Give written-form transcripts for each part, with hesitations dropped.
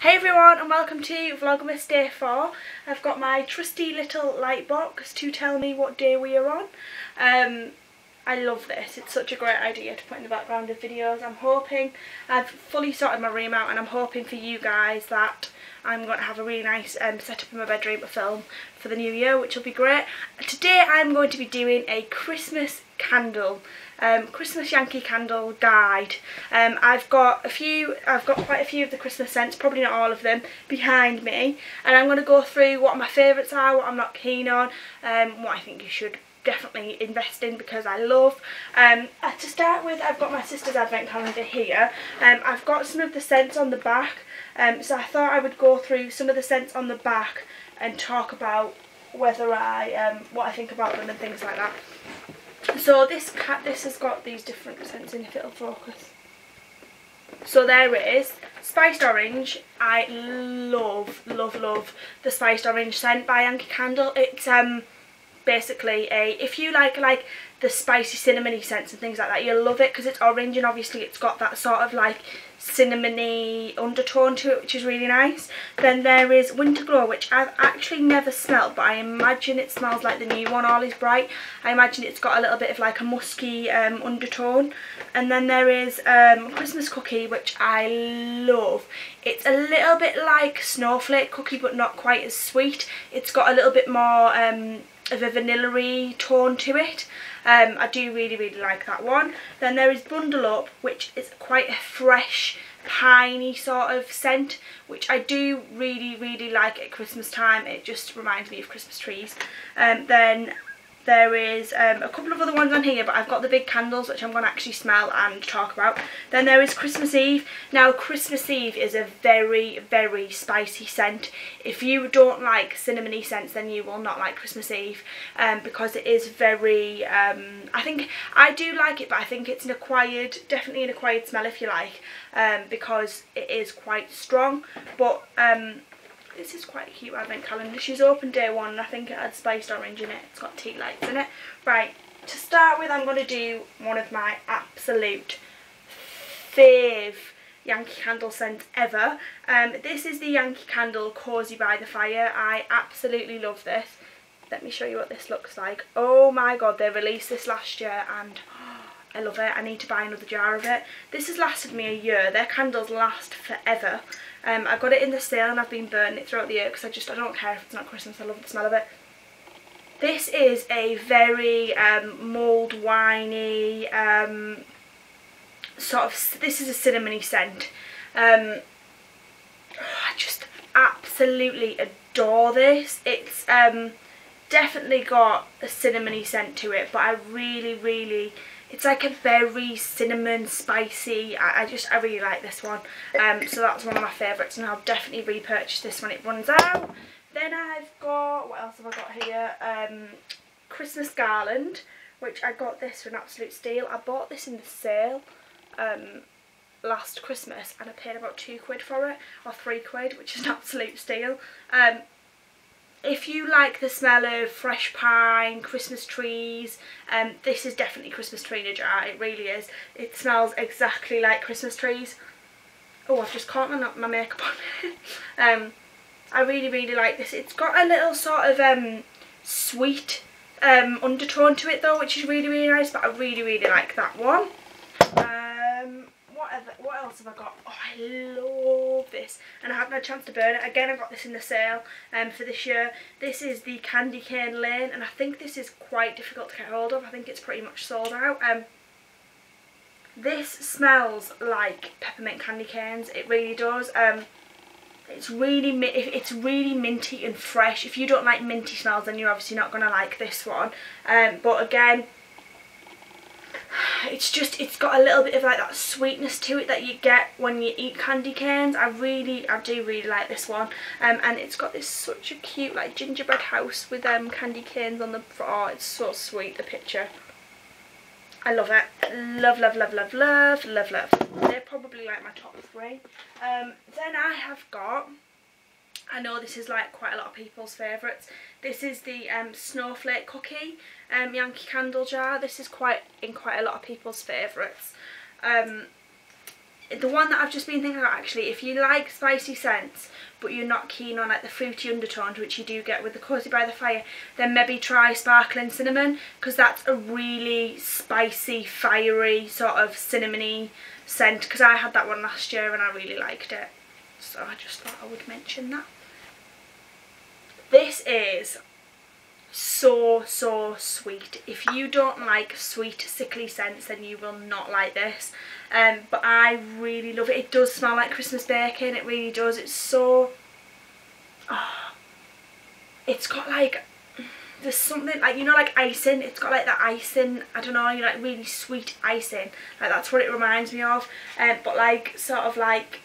Hey everyone, and welcome to Vlogmas Day 4. I've got my trusty little light box to tell me what day we are on. I love this, it's such a great idea to put in the background of videos. I'm hoping, I've fully sorted my room out and I'm hoping for you guys that I'm going to have a really nice setup in my bedroom to film for the new year, which will be great. Today I'm going to be doing a Christmas candle, Christmas Yankee Candle guide. I've got quite a few of the Christmas scents, probably not all of them, behind me, and I'm going to go through what my favourites are, what I'm not keen on, what I think you should definitely invest in because I love. To start with, I've got my sister's advent calendar here. I've got some of the scents on the back, so I thought I would go through some of the scents on the back and talk about whether what I think about them and things like that. So this has got these different scents in, if it'll focus. So there is Spiced Orange. I love the Spiced Orange scent by Yankee Candle. It's basically if you like the spicy cinnamony scents and things like that, you'll love it because it's orange and obviously it's got that sort of like cinnamony undertone to it, which is really nice. Then there is Winter Glow, which I've actually never smelled, but I imagine it smells like the new one, All Is Bright. I imagine it's got a little bit of like a musky undertone. And then there is Christmas Cookie, which I love. It's a little bit like Snowflake Cookie, but not quite as sweet. It's got a little bit more of a vanilla-y tone to it. I do really like that one. Then there is Bundle Up, which is quite a fresh, piney sort of scent, which I do really like at Christmas time. It just reminds me of Christmas trees. Then there is a couple of other ones on here, but I've got the big candles, which I'm going to actually smell and talk about. Then there is Christmas Eve. Now, Christmas Eve is a very spicy scent. If you don't like cinnamony scents, then you will not like Christmas Eve, because it is very, I think, I do like it, but I think it's definitely an acquired smell if you like, because it is quite strong. But this is quite a cute advent calendar. She's opened day 1 and I think it had spiced orange in it. It's got tea lights in it. Right, to start with, I'm going to do one of my absolute fave Yankee Candle scents ever. This is the Yankee Candle Cozy by the Fire. I absolutely love this. Let me show you what this looks like. Oh my god, they released this last year and I love it. I need to buy another jar of it. This has lasted me a year. Their candles last forever. I got it in the sale and I've been burning it throughout the year because I don't care if it's not Christmas. I love the smell of it. This is a very mulled winey this is a cinnamony scent. I just absolutely adore this. It's definitely got a cinnamony scent to it, but I really, it's like a very cinnamon spicy. I really like this one. So that's one of my favourites, and I'll definitely repurchase this when it runs out. Then I've got, what else have I got here? Christmas Garland, which I got this for an absolute steal. I bought this in the sale last Christmas and I paid about £2 for it, or £3, which is an absolute steal. If you like the smell of fresh pine, Christmas trees, this is definitely Christmas tree in a jar. It really is. It smells exactly like Christmas trees. Oh, I've just caught my makeup on. I really like this. It's got a little sort of sweet undertone to it though, which is really nice, but I really like that one. What else have I got? Oh, I love this, and I haven't had a chance to burn it. Again, I got this in the sale for this year. This is the Candy Cane Lane, and I think this is quite difficult to get hold of. I think it's pretty much sold out. This smells like peppermint candy canes. It really does. It's really minty and fresh. If you don't like minty smells, then you're obviously not going to like this one. But again, it's got a little bit of like that sweetness to it that you get when you eat candy canes. I do really like this one. And it's got this such a cute like gingerbread house with candy canes on the front. Oh, it's so sweet, the picture. I love it. Love. They're probably like my top 3. Then I have got, I know this is like quite a lot of people's favourites. This is the Snowflake Cookie Yankee Candle jar. This is quite a lot of people's favourites. the one that I've just been thinking about, actually, if you like spicy scents but you're not keen on like the fruity undertones, which you do get with the Cozy by the Fire, then maybe try Sparkling Cinnamon, because that's a really spicy, fiery, sort of cinnamony scent, because I had that one last year and I really liked it. So I just thought I would mention that. This is so sweet. If you don't like sweet sickly scents, then you will not like this, but I really love it. It does smell like Christmas baking, it really does. It's so, it's got like, there's something like, you know, like icing, it's got like that icing, I don't know, you know, like really sweet icing, like that's what it reminds me of, but like sort of like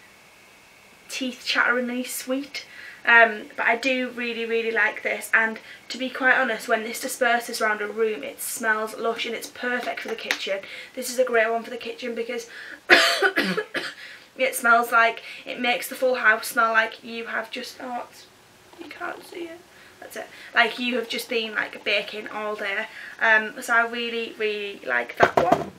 teeth chatteringly sweet. But I do really like this, and to be quite honest, when this disperses around a room, it smells lush and it's perfect for the kitchen. This is a great one for the kitchen because it smells like, it makes the full house smell like you have just, you can't see it, that's it, like you have just been like baking all day. So I really like that one.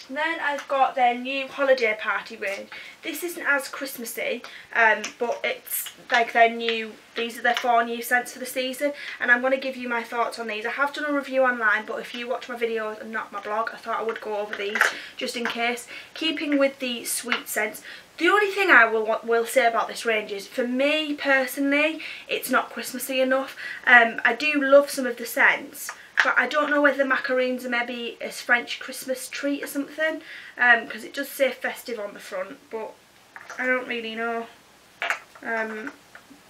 Then I've got their new holiday party range. This isn't as Christmassy, but it's like their new, these are their 4 new scents for the season, and I'm going to give you my thoughts on these. I have done a review online, but if you watch my videos and not my blog, I thought I would go over these just in case. Keeping with the sweet scents, the only thing I will say about this range is, for me personally, it's not Christmassy enough. I do love some of the scents, but I don't know whether macaroons are maybe a French Christmas treat or something, because it does say festive on the front, but I don't really know.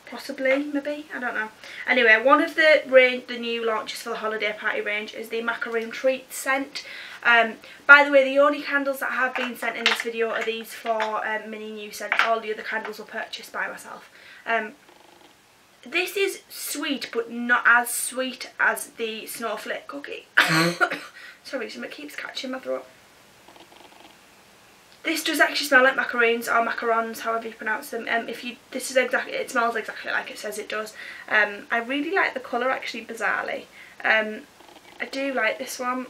Possibly, maybe, I don't know. Anyway, one of the new launches for the holiday party range is the macaroon treat scent. By the way, the only candles that have been sent in this video are these 4 mini new scents. All the other candles were purchased by myself. This is sweet, but not as sweet as the Snowflake Cookie. Sorry, something keeps catching my throat. This does actually smell like macaroons, or macarons, however you pronounce them. This is exactly, it smells exactly like it says it does. I really like the colour, actually, bizarrely. I do like this one,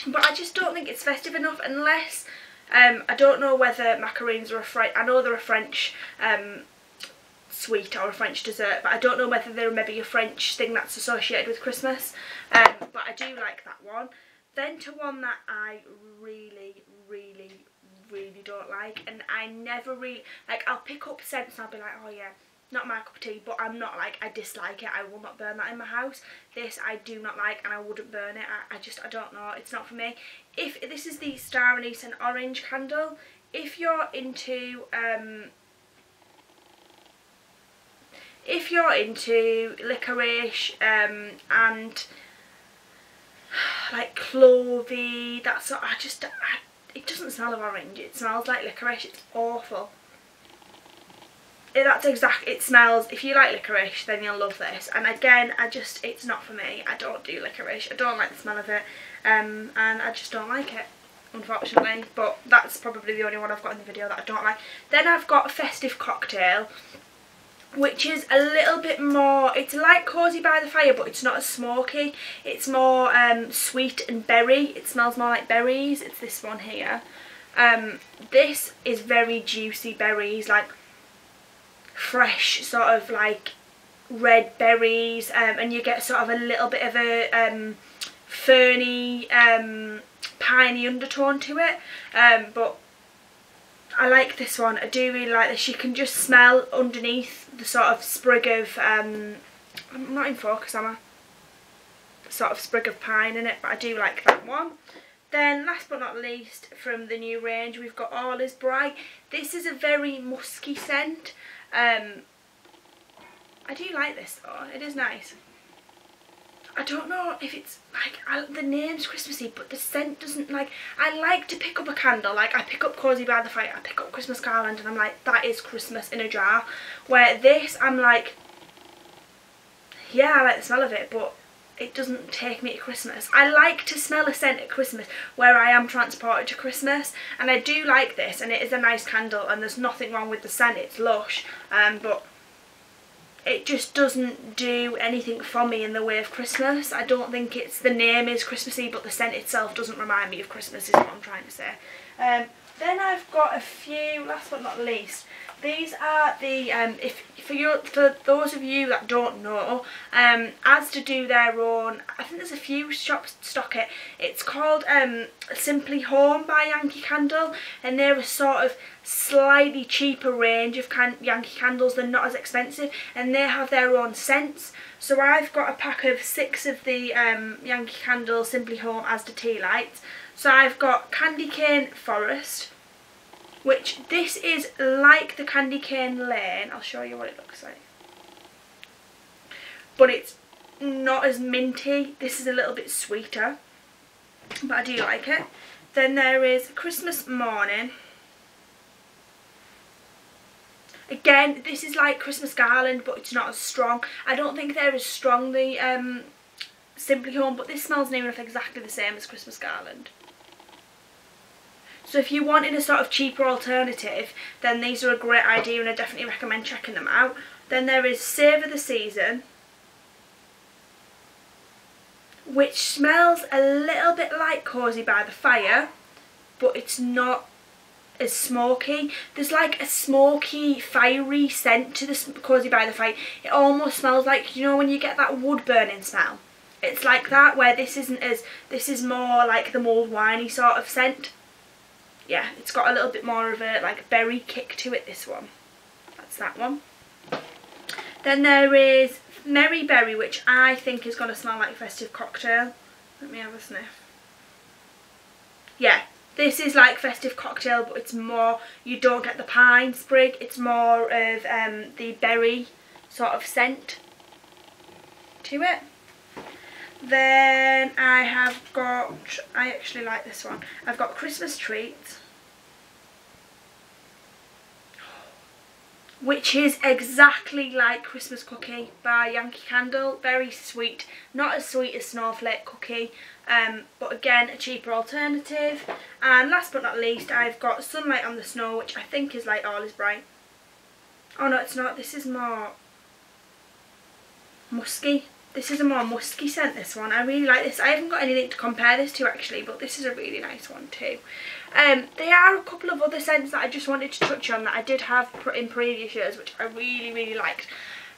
but I just don't think it's festive enough, unless, I don't know whether macaroons are I know they're a French sweet or a French dessert, but I don't know whether they're maybe a French thing that's associated with Christmas, but I do like that one. Then to one that I really don't like, and I never really, like, I'll pick up scents and I'll be like, oh yeah, not my cup of tea, but I'm not like, I dislike it, I will not burn that in my house. This I do not like, and I wouldn't burn it. I don't know, it's not for me. This is the Star Anise and Orange candle. If you're into licorice and like clovey, that's what it doesn't smell of orange, it smells like licorice. It's awful. It smells, if you like licorice, then you'll love this. And again, it's not for me. I don't do licorice, I don't like the smell of it, and I just don't like it, unfortunately. But that's probably the only one I've got in the video that I don't like. Then I've got a festive cocktail, which is a little bit more, it's like Cozy by the Fire, but it's not as smoky. It's more sweet and berry. It smells more like berries. It's this one here. This is very juicy berries, like fresh sort of like red berries, and you get sort of a little bit of a ferny, piney undertone to it, but I like this one. I do really like this. You can just smell underneath the sort of sprig of, I'm not in focus, am I? The sort of sprig of pine in it, but I do like that one. Then last but not least, from the new range, we've got All Is Bright. This is a very musky scent. I do like this though, it is nice. I don't know if it's like, the name's Christmassy, but the scent doesn't, like, I like to pick up a candle, like I pick up Cozy by the Fire, I pick up Christmas Garland, and I'm like, that is Christmas in a jar. Where this, I'm like, yeah, I like the smell of it, but it doesn't take me to Christmas. I like to smell a scent at Christmas where I am transported to Christmas, and I do like this, and it is a nice candle, and there's nothing wrong with the scent, it's lush, but it just doesn't do anything for me in the way of Christmas. I don't think the name is Christmassy, but the scent itself doesn't remind me of Christmas, is what I'm trying to say. Then I've got a few, last but not least, these are the, for those of you that don't know, Asda do their own, I think there's a few shops stock it, it's called Simply Home by Yankee Candle, and they're a sort of slightly cheaper range of Yankee Candles. They're not as expensive, and they have their own scents. So I've got a pack of 6 of the Yankee Candle Simply Home Asda tea lights. So I've got Candy Cane Forest, which this is like the Candy Cane Lane. I'll show you what it looks like. But it's not as minty. This is a little bit sweeter, but I do like it. Then there is Christmas Morning. Again, this is like Christmas Garland, but it's not as strong. I don't think they're as strong, the Simply Home, but this smells near enough exactly the same as Christmas Garland. So if you wanted a sort of cheaper alternative, then these are a great idea, and I definitely recommend checking them out. Then there is Savour the Season, which smells a little bit like Cozy by the Fire, but it's not as smoky. There's like a smoky, fiery scent to the Cozy by the Fire. It almost smells like, you know, when you get that wood burning smell. It's like that, where this isn't as, this is more like the mulled winey sort of scent. Yeah, it's got a little bit more of a like berry kick to it, this one. That's that one. Then there is Merry Berry, which I think is going to smell like Festive Cocktail. Let me have a sniff. Yeah, this is like Festive Cocktail, but it's more, you don't get the pine sprig, it's more of the berry sort of scent to it. Then I have got, I actually like this one, I've got Christmas Treats, which is exactly like Christmas Cookie by Yankee Candle. Very sweet, not as sweet as Snowflake Cookie, but again a cheaper alternative. And last but not least, I've got Sunlight on the Snow, which I think is like All Is Bright. Oh no, it's not, this is more musky. This is a more musky scent, this one. I really like this. I haven't got anything to compare this to actually, but this is a really nice one too. There are a couple of other scents that I just wanted to touch on that I did have in previous years, which I really liked.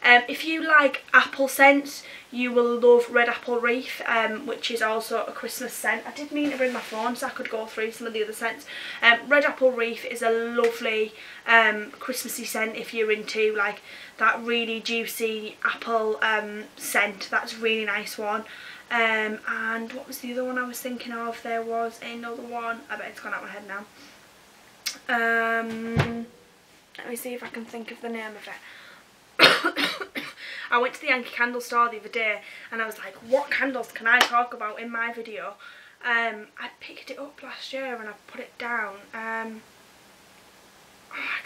If you like apple scents, you will love Red Apple Reef, which is also a Christmas scent. I did mean to bring my phone so I could go through some of the other scents. Red Apple Reef is a lovely Christmassy scent if you're into like that really juicy apple scent. That's a really nice one. And what was the other one I was thinking of? There was another one. I bet it's gone out of my head now. Let me see if I can think of the name of it. I went to the Yankee Candle store the other day and I was like, what candles can I talk about in my video? I picked it up last year and I put it down. I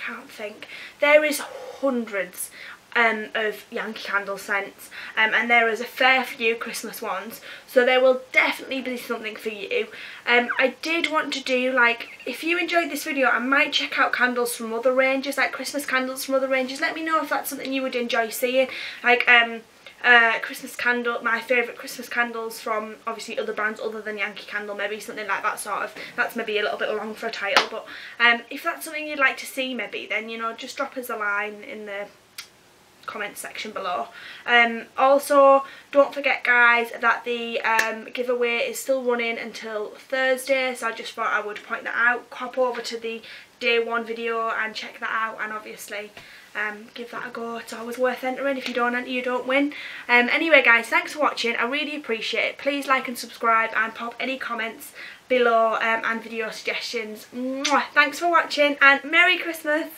can't think. There is hundreds of Yankee Candle scents, and there is a fair few Christmas ones, so there will definitely be something for you. I did want to do, like, if you enjoyed this video, I might check out candles from other ranges, like Christmas candles from other ranges. Let me know if that's something you would enjoy seeing, like Christmas candle, my favourite Christmas candles from obviously other brands other than Yankee Candle, maybe something like that sort of. That's maybe a little bit long for a title, but if that's something you'd like to see maybe, then, you know, just drop us a line in the comment section below. Also, don't forget guys that the giveaway is still running until Thursday, so I just thought I would point that out. Hop over to the day one video and check that out, and obviously give that a go. It's always worth entering. If you don't enter, you don't win. Anyway guys, thanks for watching. I really appreciate it. Please like and subscribe and pop any comments below and video suggestions. Mwah! Thanks for watching and Merry Christmas.